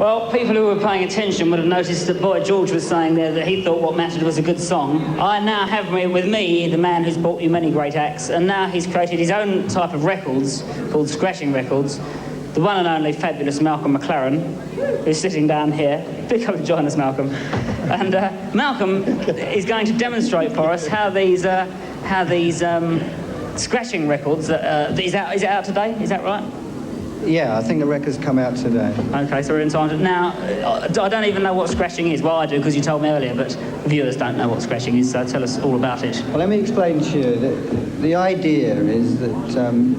Well, people who were paying attention would have noticed that Boy George was saying there that he thought What Mattered was a good song. I now have with me the man who's brought you many great acts, and now he's created his own type of records called scratching records. The one and only fabulous Malcolm McLaren, who's sitting down here. Please come and join us, Malcolm. And Malcolm is going to demonstrate for us how these scratching records. Is it out today? Is that right? Yeah, I think the record's come out today. Okay, so we're in time to... Now, I don't even know what scratching is. Well, I do, because you told me earlier, but viewers don't know what scratching is, so tell us all about it. Well, let me explain to you that the idea is that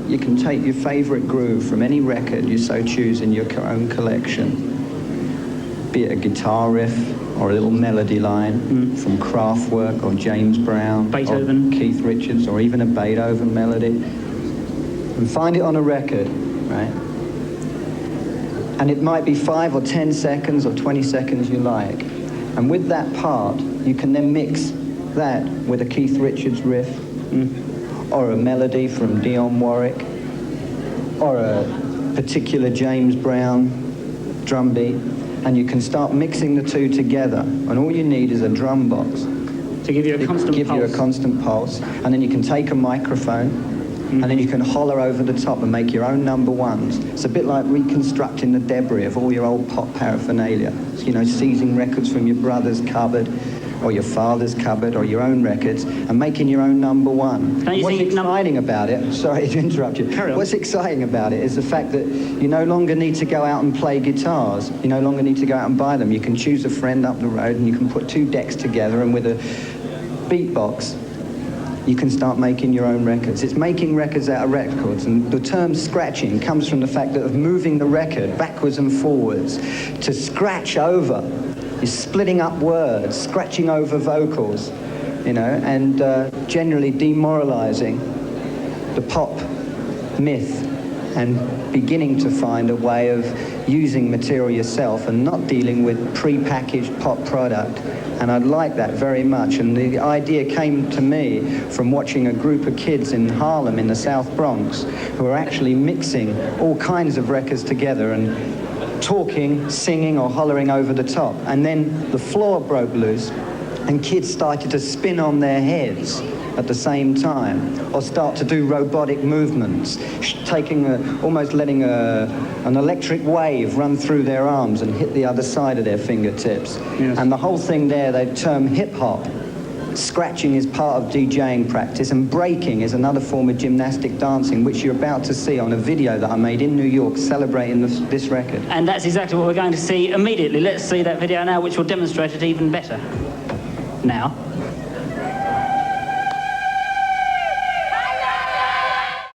you can take your favourite groove from any record you so choose in your own collection, be it a guitar riff or a little melody line from Kraftwerk or James Brown, Beethoven, or Keith Richards, or even a Beethoven melody, and find it on a record, right? And it might be 5 or 10 seconds or 20 seconds you like. And with that part, you can then mix that with a Keith Richards riff, or a melody from Dionne Warwick, or a particular James Brown drum beat, and you can start mixing the two together. And all you need is a drum box. To give you a constant pulse. Give you a constant pulse. And then you can take a microphone, and then you can holler over the top and make your own number ones. It's a bit like reconstructing the debris of all your old pop paraphernalia. You know, seizing records from your brother's cupboard, or your father's cupboard, or your own records, and making your own number one. What's exciting about it, sorry to interrupt you, what's exciting about it is the fact that you no longer need to go out and play guitars. You no longer need to go out and buy them. You can choose a friend up the road, and you can put two decks together, and with a beatbox, you can start making your own records. It's making records out of records, and the term scratching comes from the fact that of moving the record backwards and forwards. To scratch over is splitting up words, scratching over vocals, you know, and generally demoralizing the pop myth and beginning to find a way of using material yourself and not dealing with pre-packaged pop product. And I like that very much. And the idea came to me from watching a group of kids in Harlem in the South Bronx who were actually mixing all kinds of records together and talking, singing or hollering over the top. And then the floor broke loose and kids started to spin on their heads at the same time, or start to do robotic movements, almost letting an electric wave run through their arms and hit the other side of their fingertips. Yes. And the whole thing there, they term hip-hop. Scratching is part of DJing practice, and breaking is another form of gymnastic dancing, which you're about to see on a video that I made in New York celebrating this record. And that's exactly what we're going to see immediately. Let's see that video now, which will demonstrate it even better. Now.